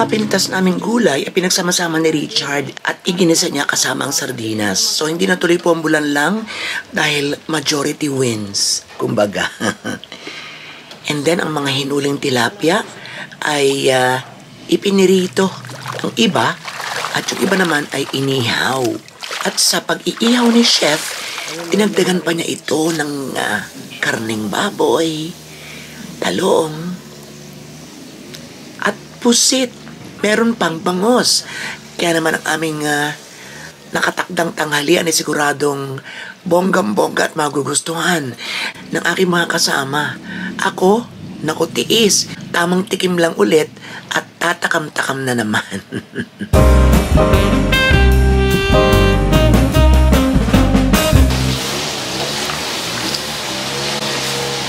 mga pintas naming gulay ay pinagsama-sama ni Richard at iginisa niya kasama ang sardinas. So hindi natuloy po ang bulan lang dahil majority wins, kumbaga. And then ang mga hinuling tilapia ay ipinirito. Ang iba at yung iba naman ay inihaw. At sa pag-iihaw ni Chef, dinagdagan pa niya ito ng karneng baboy, talong, at pusit. Meron pang bangos. Kaya naman ang aming nakatakdang tanghalian ay siguradong bonggam-bongga at magugustuhan ng aking mga kasama. Ako, naku tiis, tamang tikim lang ulit at tatakam-takam na naman.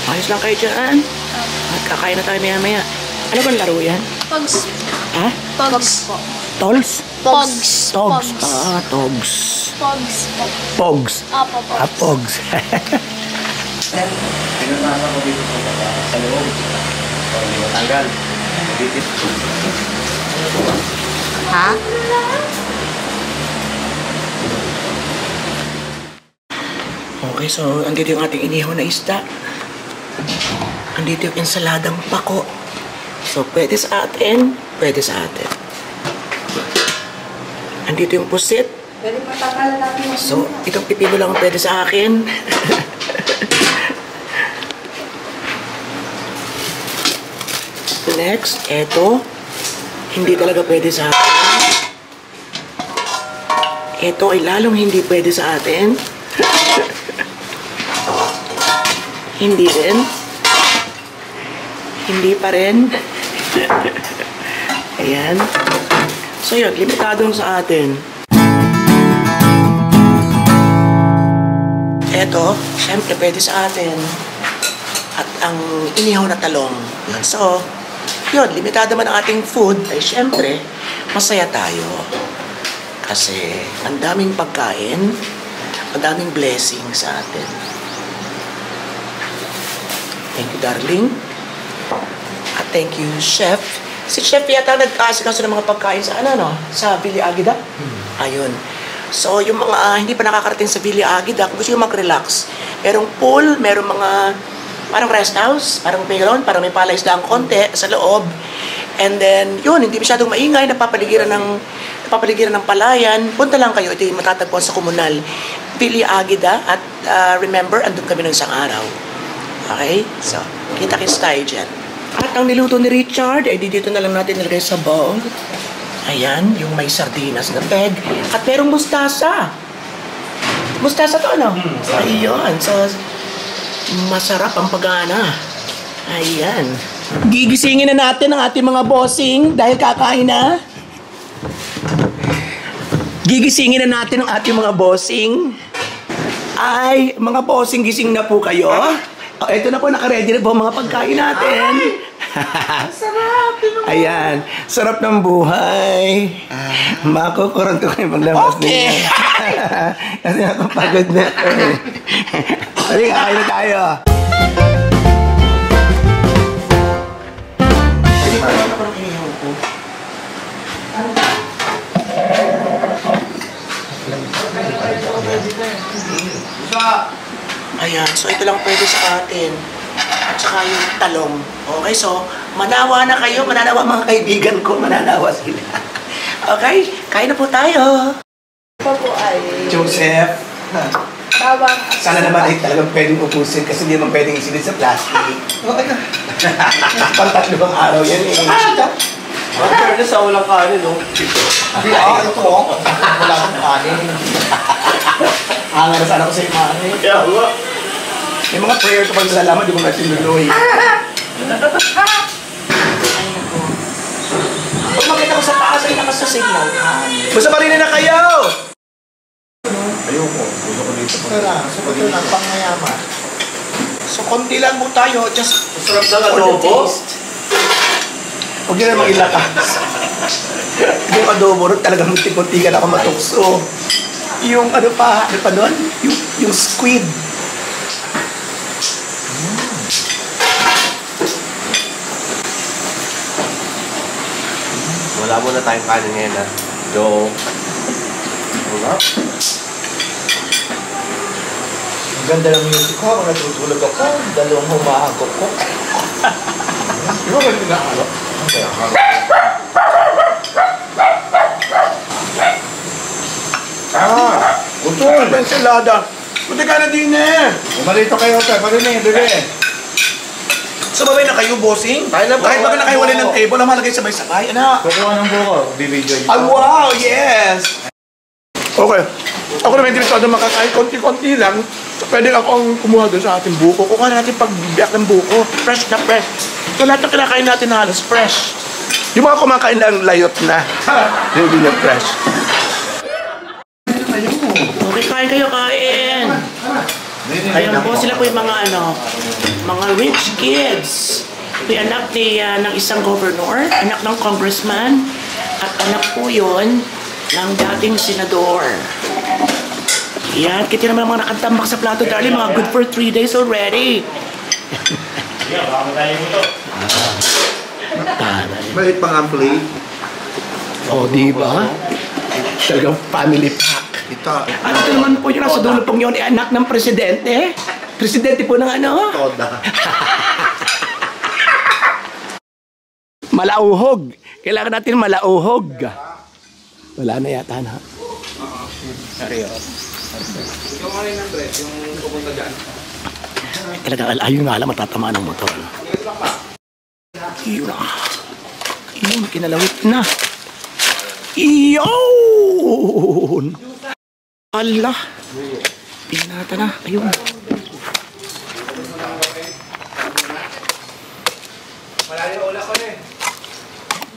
Ayos lang kayo dyan. At kakain na tayo maya-maya. Ano bang laro yan? Pogs. Ha? Pogs po. Tolls? Pogs. Togs. Togs. Pogs po. Pogs. Apo, Pogs. Pogs. Pinunasa ko dito sa loob. Para hindi matanggal. Ha? Okay, so andito yung ating inihaw na isda. Andito yung ensaladang pako. So, pwede sa atin, pwede sa atin. Andito yung pusit. Pwede patakal natin. So, itong pipino lang ang pwede sa akin. Next, eto. Hindi talaga pwede sa atin. Eto ay lalong hindi pwede sa atin. Hindi rin. Hindi pa rin. Ayan. So yun, limitadong sa atin. Eto, syempre pwede sa atin. At ang inihaw na talong. Yun. So, yun, limitado man ang ating food, ay syempre, masaya tayo. Kasi ang daming pagkain, ang daming blessing sa atin. Thank you, darling. At thank you, Chef. Si Chef yata nag-aasikaso ng mga pagkain sa sa Villa Agida. Ayun. So, yung mga hindi pa nakakarating sa Villa Agida, kung gusto yung mag-relax, merong pool, merong mga parang rest house, parang playground, parang may palaisdaan konti sa loob. And then, yun, hindi masyadong maingay, napapaligiran ng palayan. Punta lang kayo, ito yung matatagpuan sa komunal. Villa Agida, at remember, andun kami ng isang araw. Okay? So, kita-kits tayo dyan. At ang niluto ni Richard, ay dito na lang natin nilagay sa bowl. Ayan, yung may sardinas na peg. At merong mustasa. Mustasa to, ano? Ayun. So, masarap ang pagana. Ayan. Gigisingin na natin ang ating mga bossing dahil kakain na. Gigisingin na natin ang ating mga bossing. Ay, mga bossing, gising na po kayo. Ito na po, naka-ready na po mga pagkain natin. Sarap. Ayan, sarap ng buhay. Makukurang ko kayo maglabas niya. Kasi nakapagod na ako. Sige, kakain na tayo. Ayan, so ito lang pwede sa atin. At saka yung talong. Okay, so manawa na kayo, mananawa mga kaibigan ko, mananawa sila. Okay, kain na po tayo. Ito po ay Joseph, bawang sana naman ay talagang pwedeng upusin kasi hindi naman pwedeng isilid sa plastic. Okay na. Pang-tatlong araw yan eh. Ang fairness sa walang kanin, no? Hindi, ito. Wala akong kanin. Hanga na sana ko sa imanin. Kaya nga. May mga prayer ko pag nalalaman, di ko na sinuloy. Pag makita ko sa taas ay nakasasignal. Basta marina na kayo! Ayoko. Gusto ko dito. Ito lang, pangmayama. So, konti lang po tayo, just Masarap na for the adobo. taste. Huwag nyo na mag-ilakas. Yung adobo, talagang muntik-muntikan ako matukso. Yung ano pa doon? Yung squid. Wala Wala muna tayong kanin ngayon ha. Joke. Wala. Ang ganda ng music ko. Kung natutulog ako, dalawang humahagok ko. Di ba ba nila Kaya Gusto ko ba ensalada? Buti ka na din eh. Umalito kayo tayo. Pari na yun, bebe. Sumabay na kayo, bossing? Tayo na po. Kahit ba na kayo wala ng table, ang malagay sabay-sabay. Ano? Kukuha ng buko. Bibidyo niyo. Ah, wow! Yes! Okay. Ako naman hindi masyado makakain. Konti-konti lang. Pwede ako ang kumuha doon sa ating buko. Kukuha natin pagbiyak ng buko. Fresh na fresh. So lahat ng kinakain natin halos fresh. Yung mga kumakain lang layot na. Hindi na fresh. Okay, kain kayo, kain. Ayan po, sila po yung mga mga rich kids. Yung anak ng isang governor, anak ng congressman, at anak po yun ng dating senador. Yan, kita naman mga nakatambak sa plato, darling, mga good for 3 days already. Maliit pang ampli. O, diba? Talagang family pack. Ito. At ito naman po yung nasa dulo pong yun, anak ng presidente. Presidente po ng ano? Toda. Malauhog. Kailangan natin malauhog. Wala na yata na. Yung ano yung dress, yung pupunta dyan. Talaga, ayun nga lang matatamaan ng motor. Yun na. Yun, kinalawit na. Iyon! Allah! Pinata na. Ayun. Malayo ula ko na eh.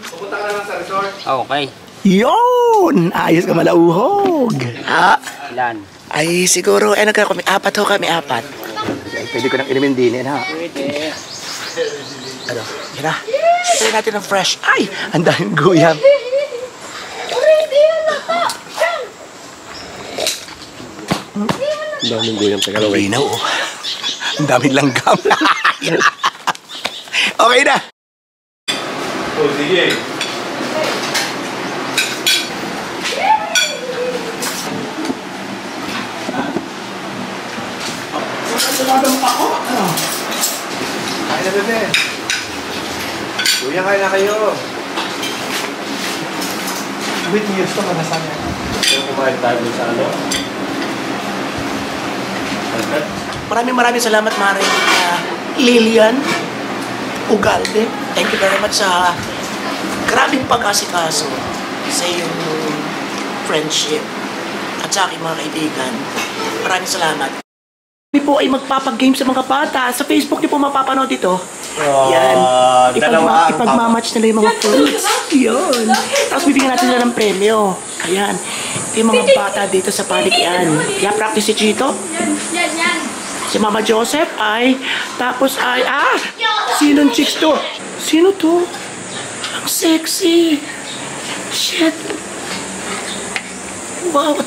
Pupunta ka naman sa resort. Okay. Yun! Ayos ka malauhog. Ha? Ilan? Ay, siguro, kami apat ho kami, apat. Ay, pwede ko nang inumin din, ha? Pwede. Ano? Yan na. Try natin ng fresh. Ay! Ang daming guyam. Ang daming guyang tagalaway. Linaw, oh. Ang daming langgam. Okay na. Oh, sige. Kain na, bebe. Kuya, kain na kayo. With news to, manasan yan. Kaya kumain tayo dun sa ano? Maraming salamat, Mare. Lilian Ugalde. Thank you very much sa grabing pag-asikaso sa iyong friendship at sa aking mga kaibigan. Maraming salamat. Kami po ay magpapag-game sa mga bata. Sa Facebook niyo po mapapanood ito. Yan. Ipagmamatch nila yung mga fruits. Yun. Tapos bibigyan natin nila ng premyo. Ayan. Ito yung mga bata dito sa Panikian. Kaya practice si Chito. Yan. Si Mama Joseph ay, tapos ay, sinong chicks to? Sino to? Ang sexy. Shit. Wow,